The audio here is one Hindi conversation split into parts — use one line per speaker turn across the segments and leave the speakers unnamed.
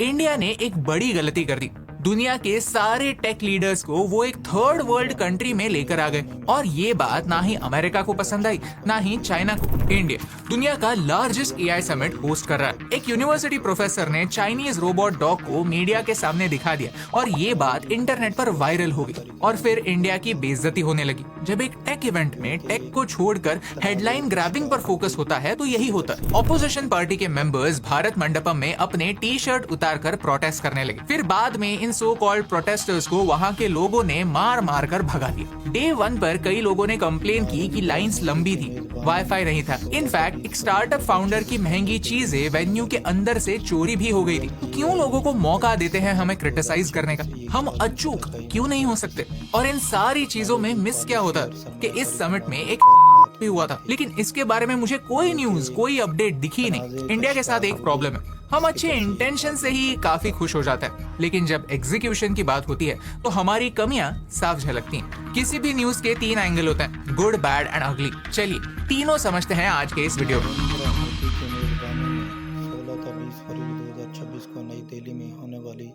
इंडिया ने एक बड़ी गलती कर दी। दुनिया के सारे टेक लीडर्स को वो एक थर्ड वर्ल्ड कंट्री में लेकर आ गए और ये बात ना ही अमेरिका को पसंद आई ना ही चाइना को। इंडिया दुनिया का लार्जेस्ट एआई समिट होस्ट कर रहा है। एक यूनिवर्सिटी प्रोफेसर ने चाइनीज रोबोट डॉग को मीडिया के सामने दिखा दिया और ये बात इंटरनेट पर वायरल हो गई और फिर इंडिया की बेइज्जती होने लगी। जब एक टेक इवेंट में टेक को छोड़कर हेडलाइन ग्रैबिंग पर फोकस होता है तो यही होता है। ऑपोजिशन पार्टी के मेंबर्स भारत मंडपम में अपने टी शर्ट उतारकर प्रोटेस्ट करने लगे। फिर बाद में इन सो कॉल्ड प्रोटेस्टर्स को वहां के लोगों ने मार मार कर भगा दिया। डे 1 पर कई लोगों ने कंप्लेन की कि लाइंस लंबी थी, वाईफाई नहीं था। इनफैक्ट एक स्टार्टअप फाउंडर की महंगी चीजें वेन्यू के अंदर से चोरी भी हो गई थी। तो क्यों लोगों को मौका देते हैं हमें क्रिटिसाइज करने का? हम अचूक क्यों नहीं हो सकते? और इन सारी चीजों में मिस क्या होता है कि इस समिट में एक भी हुआ था, लेकिन इसके बारे में मुझे कोई न्यूज कोई अपडेट दिखी नहीं। इंडिया के साथ एक प्रॉब्लम है, हम अच्छे इंटेंशन से ही काफी खुश हो जाते हैं, लेकिन जब एग्जीक्यूशन की बात होती है तो हमारी कमियां साफ झलकती हैं। किसी भी न्यूज के 3 एंगल होते हैं, गुड, बैड एंड अगली। चलिए तीनों समझते हैं आज के इस वीडियो में।
16-20 को नई दिल्ली में होने वाली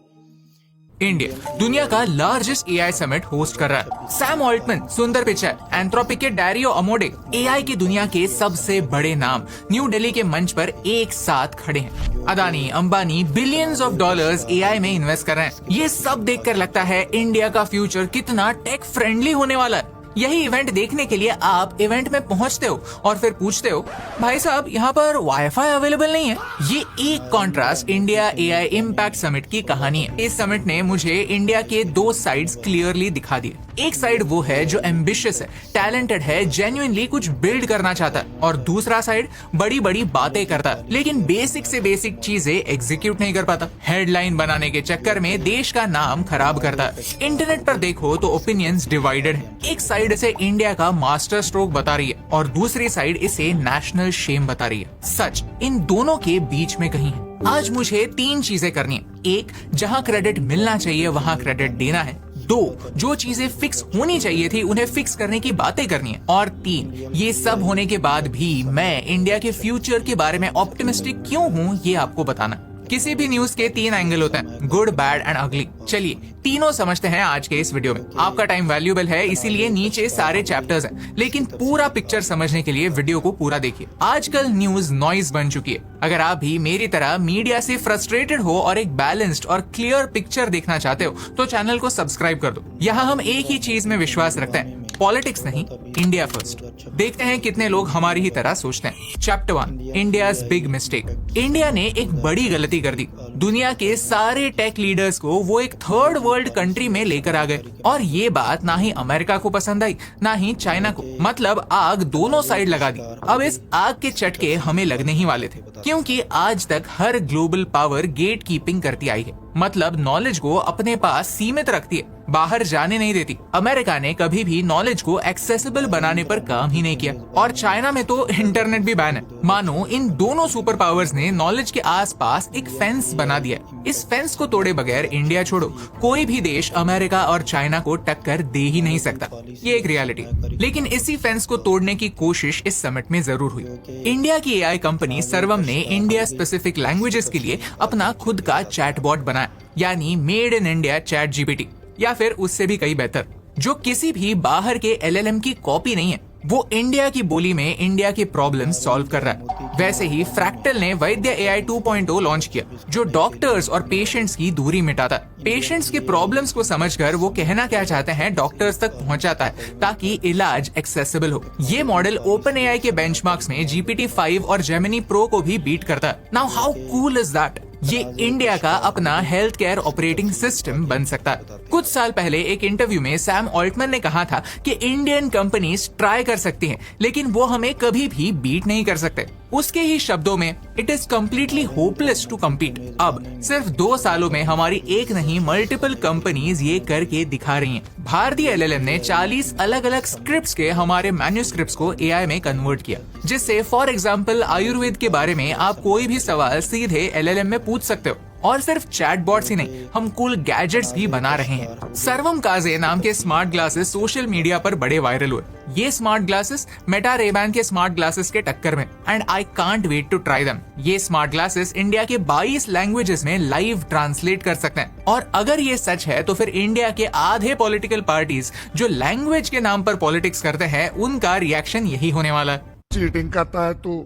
इंडिया दुनिया का लार्जेस्ट एआई समिट होस्ट कर रहा है। सैम ऑल्टमैन, सुंदर पिचाई, एंथ्रोपिक के डैरियो अमोडे, एआई की दुनिया के सबसे बड़े नाम न्यू दिल्ली के मंच पर एक साथ खड़े हैं। Adani, Ambani billions of dollars AI में इन्वेस्ट कर रहे हैं। ये सब देखकर लगता है इंडिया का फ्यूचर कितना टेक फ्रेंडली होने वाला है। यही इवेंट देखने के लिए आप इवेंट में पहुंचते हो और फिर पूछते हो, भाई साहब यहाँ पर वाईफाई अवेलेबल नहीं है। ये एक contrast India AI impact summit की कहानी है। इस समिट ने मुझे इंडिया के 2 साइड्स क्लियरली दिखा दिए। एक साइड वो है जो एम्बिशियस है, टैलेंटेड है, जेन्युइनली कुछ बिल्ड करना चाहता है, और दूसरा साइड बड़ी बड़ी बातें करता है लेकिन बेसिक से बेसिक चीजें एग्जीक्यूट नहीं कर पाता। हेडलाइन बनाने के चक्कर में देश का नाम खराब करता है। इंटरनेट पर देखो तो ओपिनियंस डिवाइडेड है। एक साइड इसे इंडिया का मास्टर स्ट्रोक बता रही है और दूसरी साइड इसे नेशनल शेम बता रही है। सच इन दोनों के बीच में कहीं है। आज मुझे 3 चीजें करनी है। 1, जहां क्रेडिट मिलना चाहिए वहां क्रेडिट देना है। 2, जो चीजें फिक्स होनी चाहिए थी उन्हें फिक्स करने की बातें करनी है। और 3, ये सब होने के बाद भी मैं इंडिया के फ्यूचर के बारे में ऑप्टिमिस्टिक क्यों हूँ ये आपको बताना। किसी भी न्यूज के 3 एंगल होते हैं, गुड, बैड एंड अगली। चलिए तीनों समझते हैं आज के इस वीडियो में। आपका टाइम वैल्यूएबल है, इसीलिए नीचे सारे चैप्टर्स हैं, लेकिन पूरा पिक्चर समझने के लिए वीडियो को पूरा देखिए। आजकल न्यूज नॉइज बन चुकी है। अगर आप भी मेरी तरह मीडिया से फ्रस्ट्रेटेड हो और एक बैलेंस्ड और क्लियर पिक्चर देखना चाहते हो तो चैनल को सब्सक्राइब कर दो। यहाँ हम एक ही चीज में विश्वास रखते हैं, पॉलिटिक्स नहीं, इंडिया फर्स्ट। देखते हैं कितने लोग हमारी ही तरह सोचते हैं। Chapter 1, India's big mistake. India ने एक बड़ी गलती कर दी। दुनिया के सारे टेक लीडर्स को वो एक थर्ड वर्ल्ड कंट्री में लेकर आ गए और ये बात ना ही अमेरिका को पसंद आई ना ही चाइना को। मतलब आग दोनों साइड लगा दी। अब इस आग के चटके हमें लगने ही वाले थे, क्योंकि आज तक हर ग्लोबल पावर गेट कीपिंग करती आई है। मतलब नॉलेज को अपने पास सीमित रखती है, बाहर जाने नहीं देती। अमेरिका ने कभी भी नॉलेज को एक्सेसिबल बनाने पर काम ही नहीं किया और चाइना में तो इंटरनेट भी बैन है। मानो इन दोनों सुपर पावर्स ने नॉलेज के आसपास एक फेंस बना दिया। इस फेंस को तोड़े बगैर इंडिया छोड़ो कोई भी देश अमेरिका और चाइना को टक्कर दे ही नहीं सकता। ये एक रियलिटी। लेकिन इसी फेंस को तोड़ने की कोशिश इस समिट में जरूर हुई। इंडिया की एआई कंपनी सर्वम ने इंडिया स्पेसिफिक लैंग्वेजेस के लिए अपना खुद का चैटबॉट बनाया, यानी made in India chat GPT, या फिर उससे भी कई बेहतर, जो किसी भी बाहर के एलएलएम की कॉपी नहीं है। वो इंडिया की बोली में इंडिया के प्रॉब्लम सॉल्व कर रहा है। वैसे ही फ्रैक्टल ने वैद्य एआई 2.0 लॉन्च किया, जो डॉक्टर्स और पेशेंट्स की दूरी मिटाता है। पेशेंट्स के प्रॉब्लम्स को समझकर वो कहना क्या चाहते हैं डॉक्टर्स तक पहुंचाता है, ताकि इलाज एक्सेसिबल हो। ये मॉडल ओपन एआई के बेंचमार्क्स में GPT-5 और जेमिनी प्रो को भी बीट करता है। Now how cool is that? ये इंडिया का अपना हेल्थ केयर ऑपरेटिंग सिस्टम बन सकता है। कुछ साल पहले एक इंटरव्यू में सैम ऑल्टमैन ने कहा था कि इंडियन कंपनीज ट्राई कर सकती हैं, लेकिन वो हमें कभी भी बीट नहीं कर सकते। उसके ही शब्दों में, it is completely hopeless to compete. अब सिर्फ 2 सालों में हमारी एक नहीं मल्टीपल कंपनीज ये करके दिखा रही हैं। भारतीय एलएलएम ने 40 अलग अलग स्क्रिप्ट्स के हमारे मैन्यूस्क्रिप्ट्स को एआई में कन्वर्ट किया, जिससे फॉर एग्जांपल आयुर्वेद के बारे में आप कोई भी सवाल सीधे एलएलएम में पूछ सकते हो। और सिर्फ चैटबॉट्स ही नहीं, हम कूल गैजेट्स भी बना रहे हैं। सर्वम काजे नाम के स्मार्ट ग्लासेस सोशल मीडिया पर बड़े वायरल हुए। ये स्मार्ट ग्लासेस मेटा रेबैन के स्मार्ट ग्लासेस के टक्कर में, and I can't wait to try them. ये स्मार्ट ग्लासेस इंडिया के 22 लैंग्वेजेस में लाइव ट्रांसलेट कर सकते हैं। और अगर ये सच है तो फिर इंडिया के आधे पॉलिटिकल पार्टीज जो लैंग्वेज के नाम पर पॉलिटिक्स करते हैं, उनका रिएक्शन यही होने वाला है।
चीटिंग करता है तू।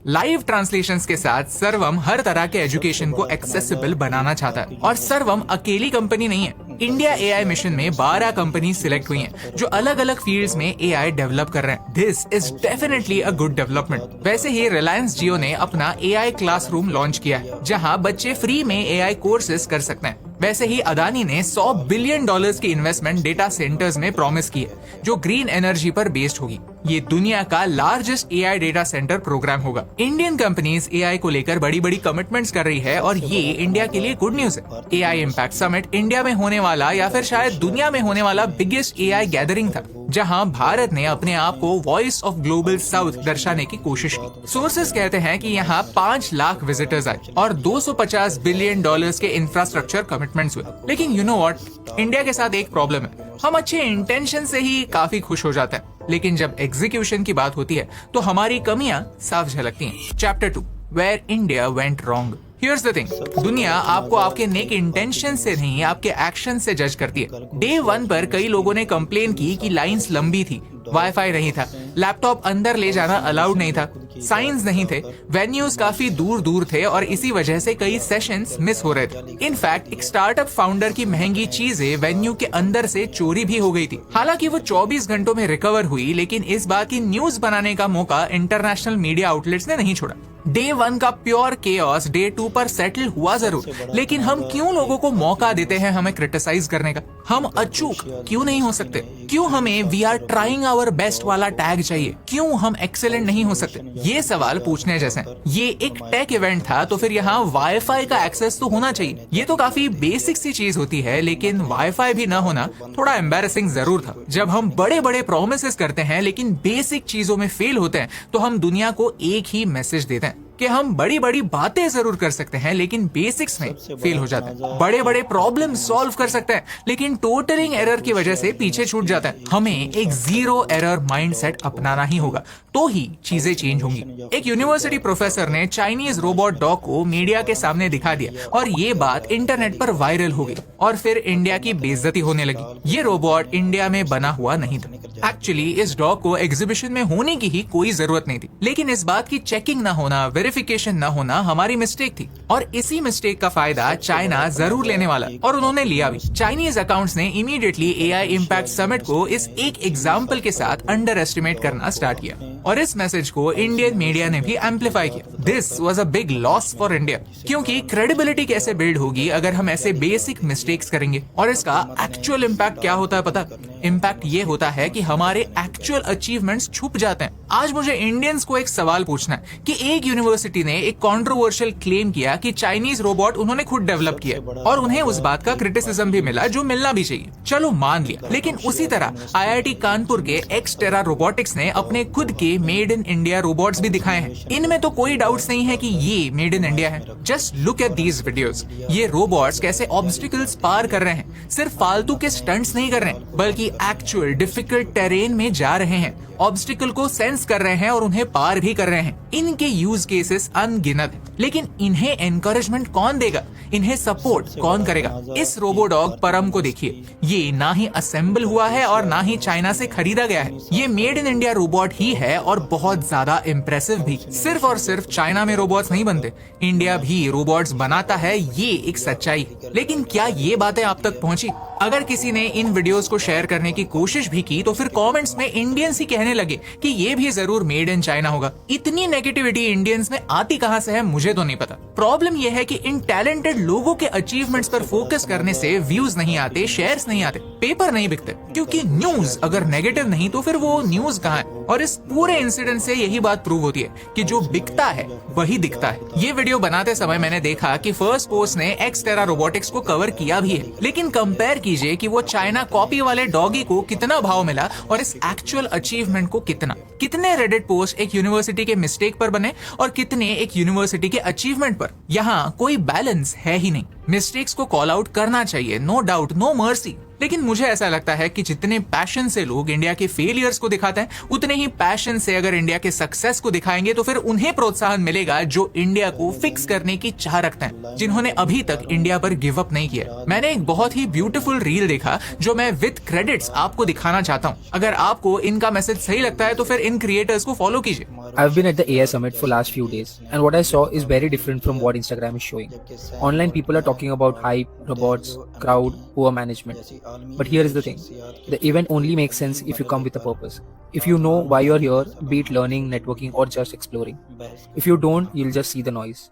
लाइव ट्रांसलेशंस के साथ सर्वम हर तरह के एजुकेशन को एक्सेसिबल बनाना चाहता है। और सर्वम अकेली कंपनी नहीं है। इंडिया एआई मिशन में 12 कंपनी सिलेक्ट हुई हैं, जो अलग अलग फील्ड्स में एआई डेवलप कर रहे हैं। This is definitely a good development. वैसे ही रिलायंस जियो ने अपना एआई क्लासरूम लॉन्च किया है, जहां बच्चे फ्री में एआई कोर्सेज कर सकते हैं। वैसे ही अदानी ने $100 बिलियन की इन्वेस्टमेंट डेटा सेंटर्स में प्रॉमिस की है, जो ग्रीन एनर्जी पर बेस्ड होगी। ये दुनिया का largest AI data centre program होगा। इंडियन कंपनीज एआई को लेकर बड़ी बड़ी कमिटमेंट्स कर रही है, और ये इंडिया के लिए गुड न्यूज है। एआई इम्पैक्ट समिट इंडिया में होने वाला या फिर शायद दुनिया में होने वाला बिगेस्ट एआई गैदरिंग था, जहां भारत ने अपने आप को वॉइस ऑफ ग्लोबल साउथ दर्शाने की कोशिश की। सोर्सेस कहते हैं कि यहाँ 5 लाख विजिटर्स आए और $250 बिलियन के इंफ्रास्ट्रक्चर कमिटमेंट्स हुए। लेकिन यू नो व्हाट, इंडिया के साथ एक प्रॉब्लम है। हम अच्छे इंटेंशन से ही काफी खुश हो जाते हैं, लेकिन जब एग्जीक्यूशन की बात होती है तो हमारी कमियां साफ झलकती हैं। Chapter 2, where India went wrong. Here's the thing, दुनिया आपको आपके नेक इंटेंशन से नहीं, आपके एक्शन से जज करती है। डे 1 पर कई लोगों ने कंप्लेन की कि लाइंस लंबी थी, वाईफाई नहीं था, लैपटॉप अंदर ले जाना अलाउड नहीं था, साइंस नहीं थे, वेन्यूज काफी दूर दूर थे, और इसी वजह से कई सेशंस मिस हो रहे थे। इनफैक्ट एक स्टार्टअप फाउंडर की महंगी चीजें वेन्यू के अंदर से चोरी भी हो गई थी। हालांकि वो 24 घंटों में रिकवर हुई, लेकिन इस बात की न्यूज बनाने का मौका इंटरनेशनल मीडिया आउटलेट्स ने नहीं छोड़ा। डे 1 का प्योर केओस डे 2 पर सेटल हुआ जरूर, लेकिन हम क्यों लोगों को मौका देते हैं हमें क्रिटिसाइज करने का? हम अचूक क्यों नहीं हो सकते? क्यों हमें we are trying our best वाला टैग चाहिए? क्यों हम एक्सेलेंट नहीं हो सकते? ये सवाल पूछने जैसे हैं। ये एक टेक इवेंट था, तो फिर यहाँ वाईफाई का एक्सेस तो होना चाहिए। ये तो काफी बेसिक सी चीज होती है, लेकिन वाईफाई भी ना होना थोड़ा एम्बैरेसिंग जरूर था। जब हम बड़े बड़े प्रोमिसेस करते हैं लेकिन बेसिक चीजों में फेल होते हैं, तो हम दुनिया को एक ही मैसेज देते हैं कि हम बड़ी बड़ी बातें जरूर कर सकते हैं, लेकिन बेसिक्स में फेल हो जाते हैं। बड़े बड़े प्रॉब्लम सॉल्व कर सकते हैं, लेकिन टोटलिंग एरर की वजह से पीछे छूट जाता है। हमें एक जीरो एरर माइंडसेट अपनाना ही होगा, तो ही चीजें चेंज होंगी। एक यूनिवर्सिटी प्रोफेसर ने चाइनीज रोबोट डॉग को मीडिया के सामने दिखा दिया, और ये बात इंटरनेट पर वायरल हो गई, और फिर इंडिया की बेइज्जती होने लगी। ये रोबोट इंडिया में बना हुआ नहीं था। एक्चुअली इस डॉग को एग्जीबिशन में होने की ही कोई जरूरत नहीं थी, लेकिन इस बात की चेकिंग ना होना, वेरिफिकेशन न होना हमारी मिस्टेक थी, और इसी मिस्टेक का फायदा चाइना जरूर लेने वाला, और उन्होंने लिया भी। चाइनीज अकाउंट्स ने इमीडिएटली एआई इम्पैक्ट समिट को इस एक एग्जाम्पल के साथ अंडर एस्टिमेट करना स्टार्ट किया, और इस मैसेज को इंडियन मीडिया ने भी एम्पलीफाई किया। This was a big loss for India, क्योंकि क्रेडिबिलिटी कैसे बिल्ड होगी अगर हम ऐसे बेसिक मिस्टेक्स करेंगे? और इसका एक्चुअल इम्पैक्ट क्या होता है पता? इम्पैक्ट ये होता है कि हमारे एक्चुअल अचीवमेंट्स छुप जाते हैं। आज मुझे इंडियंस को एक सवाल पूछना है कि एक यूनिवर्सिटी ने एक कंट्रोवर्शियल क्लेम किया कि चाइनीज रोबोट उन्होंने खुद डेवलप किया, और उन्हें उस बात का क्रिटिसिज्म भी मिला जो मिलना भी चाहिए। चलो मान लिया, लेकिन उसी तरह आईआईटी कानपुर के एक्सटेरा रोबोटिक्स ने अपने खुद के मेड इन इंडिया रोबोट्स भी दिखाए हैं। इनमें तो कोई डाउट्स नहीं है कि ये मेड इन इंडिया है। Just look at these videos. ये रोबोट्स कैसे ऑब्स्टिकल्स पार कर रहे हैं, सिर्फ फालतू के स्टंट्स नहीं कर रहे हैं, बल्कि एक्चुअल डिफिकल्ट टेरेन में जा रहे हैं, ऑब्स्टिकल को सेंस कर रहे हैं और उन्हें पार भी कर रहे हैं। इनके यूज केसेस अनगिनत हैं, लेकिन इन्हें एनकरेजमेंट कौन देगा? इन्हें सपोर्ट कौन करेगा? इस रोबोडॉग परम को देखिए, ये ना ही असेंबल हुआ है और ना ही चाइना से खरीदा गया है। ये मेड इन इंडिया रोबोट ही है, और बहुत ज्यादा इम्प्रेसिव भी। सिर्फ और सिर्फ चाइना में रोबोट्स नहीं बनते, इंडिया भी रोबोट्स बनाता है, ये एक सच्चाई। लेकिन क्या ये बातें आप तक पहुंची? अगर किसी ने इन वीडियोस को शेयर करने की कोशिश भी की, तो फिर कमेंट्स में इंडियंस ही कहने लगे कि ये भी जरूर मेड इन चाइना होगा। इतनी नेगेटिविटी इंडियंस में आती कहां से है मुझे तो नहीं पता। प्रॉब्लम यह है कि इन टैलेंटेड लोगों के अचीवमेंट्स पर फोकस करने से व्यूज नहीं आते, शेयर्स नहीं आते, पेपर नहीं बिकते, क्योंकि न्यूज अगर नेगेटिव नहीं तो फिर वो न्यूज कहाँ है? और इस पूरे इंसिडेंट से यही बात प्रूव होती है कि जो बिकता है वही दिखता है। ये वीडियो बनाते समय मैंने देखा कि फर्स्ट पोस्ट ने एक्सटेरा रोबोटिक्स को कवर किया भी है, लेकिन कंपेयर कीजिए कि वो चाइना कॉपी वाले डॉगी को कितना भाव मिला और इस एक्चुअल अचीवमेंट को कितना। कितने रेडिट पोस्ट एक यूनिवर्सिटी के मिस्टेक पर बने और कितने एक यूनिवर्सिटी के अचीवमेंट पर। यहाँ कोई बैलेंस है ही नहीं। मिस्टेक्स को कॉल आउट करना चाहिए, नो डाउट, नो मर्सी, लेकिन मुझे ऐसा लगता है कि जितने पैशन से लोग इंडिया के फेलियर्स को दिखाते हैं, उतने ही पैशन से अगर इंडिया के सक्सेस को दिखाएंगे तो फिर उन्हें प्रोत्साहन मिलेगा जो इंडिया को फिक्स करने की चाह रखते हैं, जिन्होंने अभी तक इंडिया पर गिव अप नहीं किया। मैंने एक बहुत ही ब्यूटीफुल रील देखा जो मैं विद क्रेडिट्स आपको दिखाना चाहता हूँ। अगर आपको इनका मैसेज सही लगता है तो फिर इन क्रिएटर्स को फॉलो कीजिए।
I've been at the AI Summit for last few days, and what I saw is very different from what Instagram is showing. Online people are talking about hype, robots, crowd, poor management. But here is the thing. The event only makes sense if you come with a purpose. If you know why you're here, be it learning, networking, or just exploring. If you don't, you'll just see the noise.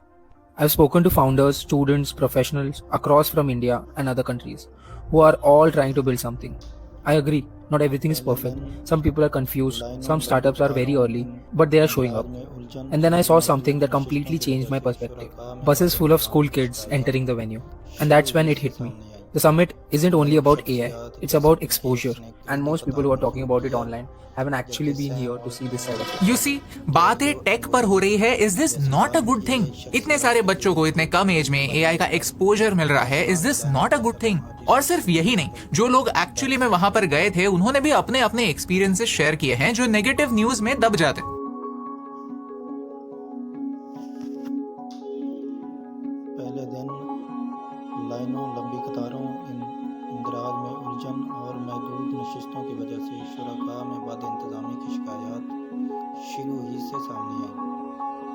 I've spoken to founders, students, professionals across from India and other countries who are all trying to build something. I agree, not everything is perfect. Some people are confused, some startups are very early, but they are showing up. And then I saw something that completely changed my perspective. Buses full of school kids entering the venue. And that's when it hit me. The summit isn't only about AI, it's about exposure. And most people who are talking about it online haven't actually been here to see this side of it.
You see, बातें टेक पर हो रही है। Is this not a good thing? इतने सारे बच्चों को इतने कम एज में AI का एक्सपोजर मिल रहा है। Is this not a good thing? और सिर्फ यही नहीं, जो लोग एक्चुअली में वहां पर गए थे उन्होंने भी अपने अपने एक्सपीरियंसेस शेयर किए हैं जो नेगेटिव न्यूज में दब जाते हैं।
पहले दिन लाइनों, लंबी कतारों, इंदराज में उलझन और महदूद नशिस्तों की वजह से शुरका में बद इंतजामी की शिकायत शुरू ही से सामने आई।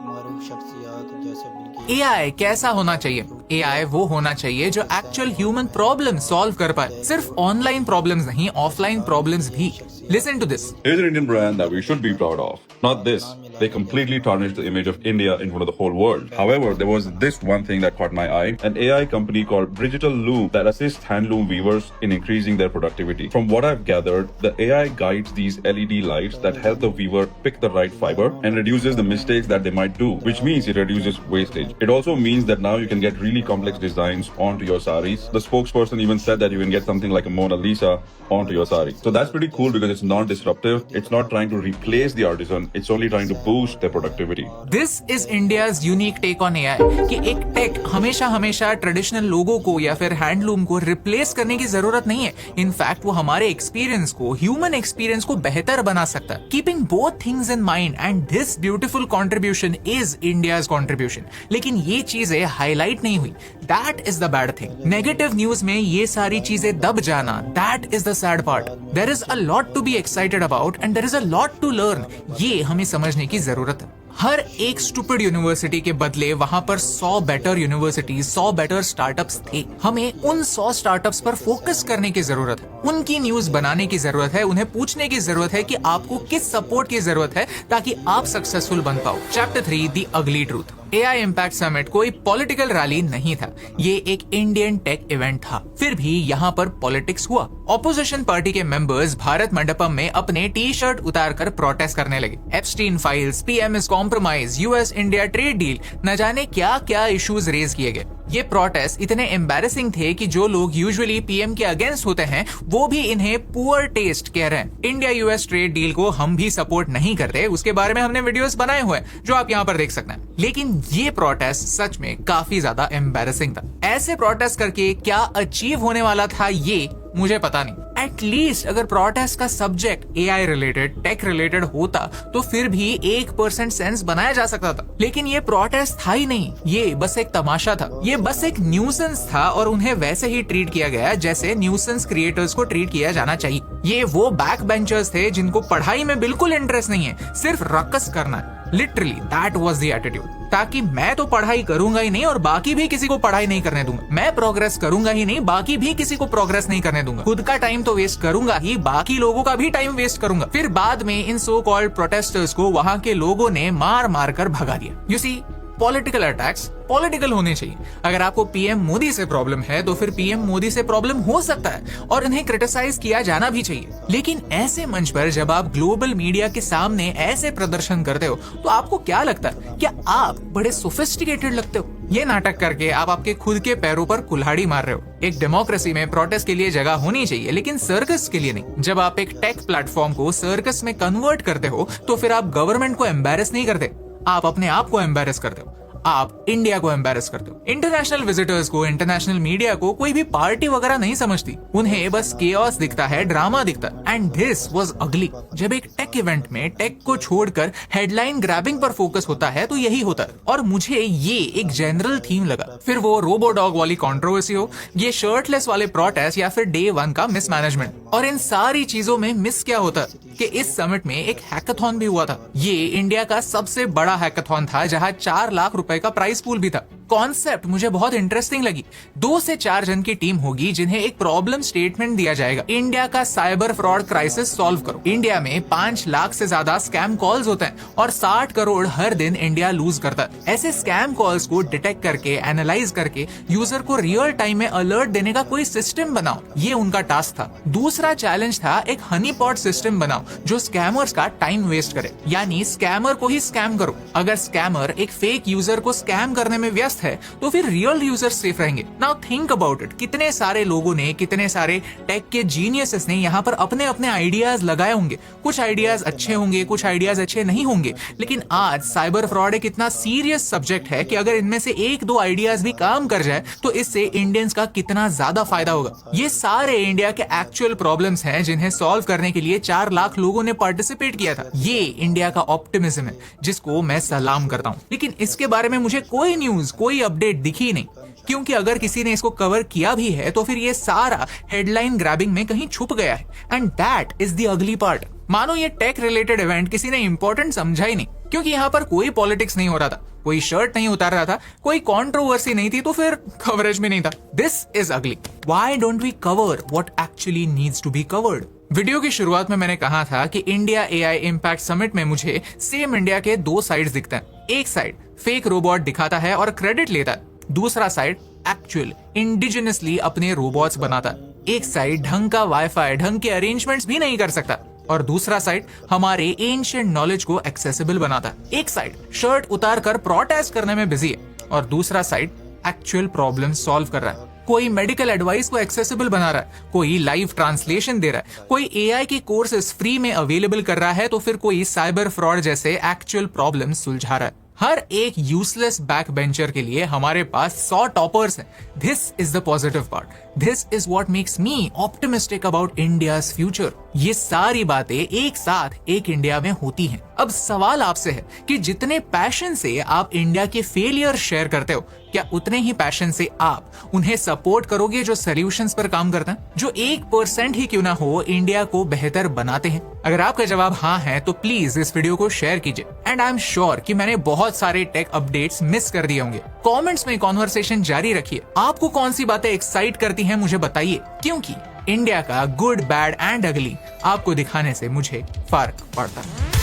मारूफ शख्सियात जैसे
AI कैसा होना चाहिए? AI वो होना चाहिए जो एक्चुअल ह्यूमन प्रॉब्लम सॉल्व कर पाए, सिर्फ ऑनलाइन प्रॉब्लम्स नहीं, ऑफलाइन प्रॉब्लम्स भी। Listen to this.
Here's an Indian brand that we should be proud of. Not this. They completely tarnished the image of India in front of the whole world. However, there was this one thing that caught my eye. An AI company called Digital Loom that assists handloom weavers in increasing their productivity. From what I've gathered, the AI guides these LED lights that help the weaver pick the right fiber and reduces the mistakes that they might do, which means it reduces wastage. It also means that now you can get really complex designs onto your saris. The spokesperson even said that you can get something like a Mona Lisa onto your sari. So that's pretty cool because it's non-disruptive. It's not trying to replace the artisan. It's only trying to boost their productivity.
This is India's unique take on AI कि एक टेक हमेशा ट्रेडिशनल लोगों को या फिर हैंडलूम को रिप्लेस करने की जरूरत नहीं है। इनफैक्ट वो हमारे एक्सपीरियंस को, ह्यूमन एक्सपीरियंस को बेहतर बना सकता है। Keeping both things in mind and this beautiful contribution is India's contribution. लेकिन ये चीजें हाईलाइट नहीं हुई। That is the bad thing. Negative news में ये सारी चीजें दब जाना, that is the sad part. There is a lot to be excited about and there is a lot to learn. ये हमें समझने की जरूरत है। हर एक स्टूपिड यूनिवर्सिटी के बदले वहां पर 100 बेटर यूनिवर्सिटीज, 100 बेटर स्टार्टअप्स थे। हमें उन 100 स्टार्टअप्स पर फोकस करने की जरूरत है, उनकी न्यूज बनाने की जरूरत है, उन्हें पूछने की जरूरत है कि आपको किस सपोर्ट की जरूरत है ताकि आप सक्सेसफुल बन पाओ। Chapter 3 the ugly truth. AI impact summit कोई पॉलिटिकल रैली नहीं था, ये एक इंडियन टेक इवेंट था। फिर भी यहाँ पर पॉलिटिक्स हुआ। ऑपोजिशन पार्टी के मेंबर्स भारत मंडपम में अपने टी शर्ट उतारकर प्रोटेस्ट करने लगे। Epstein files, PMS compromise, US India trade deal, न जाने क्या क्या इश्यूज रेज किए गए। ये प्रोटेस्ट इतने एम्बैरेसिंग थे कि जो लोग यूजुअली PM के अगेंस्ट होते हैं वो भी इन्हें पुअर टेस्ट कह रहे हैं। इंडिया US ट्रेड डील को हम भी सपोर्ट नहीं करते, उसके बारे में हमने वीडियोस बनाए हुए हैं जो आप यहाँ पर देख सकते हैं। लेकिन ये प्रोटेस्ट सच में काफी ज्यादा एम्बैरेसिंग था। ऐसे प्रोटेस्ट करके क्या अचीव होने वाला था ये मुझे पता नहीं। एटलीस्ट अगर प्रोटेस्ट का subject AI related, tech related होता तो फिर भी 1% सेंस बनाया जा सकता था। लेकिन ये प्रोटेस्ट था ही नहीं, ये बस एक तमाशा था, ये बस एक न्यूसेंस था और उन्हें वैसे ही ट्रीट किया गया जैसे न्यूसेंस क्रिएटर्स को ट्रीट किया जाना चाहिए। ये वो बैक बेंचर्स थे जिनको पढ़ाई में बिल्कुल इंटरेस्ट नहीं है, सिर्फ रक्स करना है। Literally that was the attitude. ताकि मैं तो पढ़ाई करूंगा ही नहीं और बाकी भी किसी को पढ़ाई नहीं करने दूंगा। मैं प्रोग्रेस करूंगा ही नहीं, बाकी भी किसी को प्रोग्रेस नहीं करने दूंगा। खुद का टाइम तो वेस्ट करूंगा ही, बाकी लोगों का भी टाइम वेस्ट करूंगा। फिर बाद में इन सो कॉल्ड प्रोटेस्टर्स को वहां के लोगों ने मार मार कर भगा दिया। You see, political attacks political होने चाहिए। अगर आपको पीएम मोदी से प्रॉब्लम है तो फिर पीएम मोदी से प्रॉब्लम हो सकता है और इन्हें क्रिटिसाइज किया जाना भी चाहिए। लेकिन ऐसे मंच पर जब आप ग्लोबल मीडिया के सामने ऐसे प्रदर्शन करते हो तो आपको क्या लगता है? क्या आप बड़े सोफिस्टिकेटेड लगते हो? ये नाटक करके आप आपके खुद के पैरों पर कुल्हाड़ी मार रहे हो। एक डेमोक्रेसी में प्रोटेस्ट के लिए जगह होनी चाहिए, लेकिन सर्कस के लिए नहीं। जब आप एक टेक प्लेटफॉर्म को सर्कस में कन्वर्ट करते हो तो फिर आप गवर्नमेंट को एम्बैरेस नहीं करते, आप अपने आप को एम्बैरेस करते हो। आप इंडिया को एम्बैरेस करते हो। इंटरनेशनल विजिटर्स को, इंटरनेशनल मीडिया को कोई भी पार्टी वगैरह नहीं समझती, उन्हें बस केओस दिखता है, ड्रामा दिखता है। एंड दिस वाज अगली। जब एक टेक इवेंट में टेक को छोड़कर हेडलाइन ग्रैबिंग पर फोकस होता है तो यही होता है। और मुझे ये एक जनरल थीम लगा, फिर वो रोबोडॉग वाली कंट्रोवर्सी हो, ये शर्टलेस वाले प्रोटेस्ट या फिर डे 1 का मिसमैनेजमेंट। और इन सारी चीजों में मिस क्या होता कि इस समिट में एक हैकाथॉन भी हुआ था। ये इंडिया का सबसे बड़ा हैकाथॉन था जहां 4 लाख रुपए का प्राइस पूल भी था। कॉन्सेप्ट मुझे बहुत इंटरेस्टिंग लगी। 2 से 4 जन की टीम होगी जिन्हें एक प्रॉब्लम स्टेटमेंट दिया जाएगा, इंडिया का साइबर फ्रॉड क्राइसिस सॉल्व करो। इंडिया में 5 लाख से ज्यादा स्कैम कॉल्स होते हैं और 60 करोड़ हर दिन इंडिया लूज करता है। ऐसे स्कैम कॉल्स को डिटेक्ट करके, एनालाइज करके यूजर को रियल टाइम में अलर्ट देने का कोई सिस्टम बनाओ, ये उनका टास्क था। दूसरा चैलेंज था एक हनी पॉट सिस्टम बनाओ जो स्कैमर्स का टाइम वेस्ट करे, यानी स्कैमर को ही स्कैम करो। अगर स्कैमर एक फेक यूजर को स्कैम करने में व्यस्त है तो फिर रियल यूजर सेफ रहेंगे। नाउ थिंक अबाउट इट, कितने सारे लोगों ने, कितने सारे टेक के जीनियसेस ने यहाँ पर अपने अपने आइडियाज लगाए होंगे। कुछ आइडियाज अच्छे होंगे, कुछ आइडियाज अच्छे नहीं होंगे, लेकिन आज साइबर फ्रॉड एक इतना सीरियस सब्जेक्ट है कि अगर इनमें से 1-2 आइडियाज भी काम कर जाए तो इससे इंडियंस का कितना ज्यादा फायदा होगा। ये सारे इंडिया के एक्चुअल प्रॉब्लम्स हैं जिन्हें सॉल्व करने के लिए 4 लाख लोगों ने पार्टिसिपेट किया था। ये इंडिया का ऑप्टिमिज्म है जिसको मैं सलाम करता हूँ। लेकिन इसके बारे में मुझे कोई न्यूज, कोई अपडेट दिखी नहीं, क्योंकि अगर किसी ने इसको कवर किया भी है तो फिर ये सारा हेडलाइन ग्रैबिंग में कहीं छुप गया है। And that is the ugly part. मानो ये टेक रिलेटेड इवेंट किसी ने इंपॉर्टेंट समझा ही नहीं, क्योंकि यहाँ पर कोई पॉलिटिक्स नहीं हो रहा था, कोई शर्ट नहीं उतार रहा था, कोई कंट्रोवर्सी नहीं थी, तो फिर कवरेज भी नहीं था। This is ugly. Why don't we cover what actually needs to be covered? Video की शुरुआत में मैंने कहा था कि इंडिया एआई इम्पैक्ट समिट में मुझे सेम इंडिया के 2 साइड्स दिखते हैं। एक साइड फेक रोबोट दिखाता है और क्रेडिट लेता है, दूसरा साइड एक्चुअल इंडिजिनसली अपने रोबोट्स बनाता है। एक साइड ढंग का वाईफाई, ढंग के अरेंजमेंट्स भी नहीं कर सकता, और दूसरा साइड हमारे एंशिएंट नॉलेज को एक्सेसिबल बनाता है। एक साइड शर्ट उतार कर प्रोटेस्ट करने में बिजी है और दूसरा साइड एक्चुअल प्रॉब्लम सॉल्व कर रहा है। कोई मेडिकल एडवाइस को एक्सेसिबल बना रहा है, कोई लाइव ट्रांसलेशन दे रहा है, कोई एआई के कोर्सेज फ्री में अवेलेबल कर रहा है, तो फिर कोई साइबर फ्रॉड जैसे एक्चुअल प्रॉब्लम सुलझा रहा है। हर एक यूजलेस बैक बेंचर के लिए हमारे पास 100 टॉपर्स हैं। This is the positive part. This is what makes me optimistic about India's future. ये सारी बातें एक साथ एक इंडिया में होती हैं। अब सवाल आपसे है कि जितने पैशन से आप इंडिया के फेलियर शेयर करते हो, क्या उतने ही पैशन से आप उन्हें सपोर्ट करोगे जो सॉल्यूशंस पर काम करते हैं, जो 1% ही क्यों ना हो इंडिया को बेहतर बनाते हैं? अगर आपका जवाब हाँ है तो प्लीज इस वीडियो को शेयर कीजिए। एंड आई एम श्योर कि मैंने बहुत सारे टेक अपडेट्स मिस कर दिए होंगे। कमेंट्स में कॉन्वर्सेशन जारी रखिए। आपको कौन सी बातें एक्साइट करती हैं मुझे बताइए, क्योंकि इंडिया का गुड, बैड एंड अगली आपको दिखाने से मुझे फर्क पड़ता है।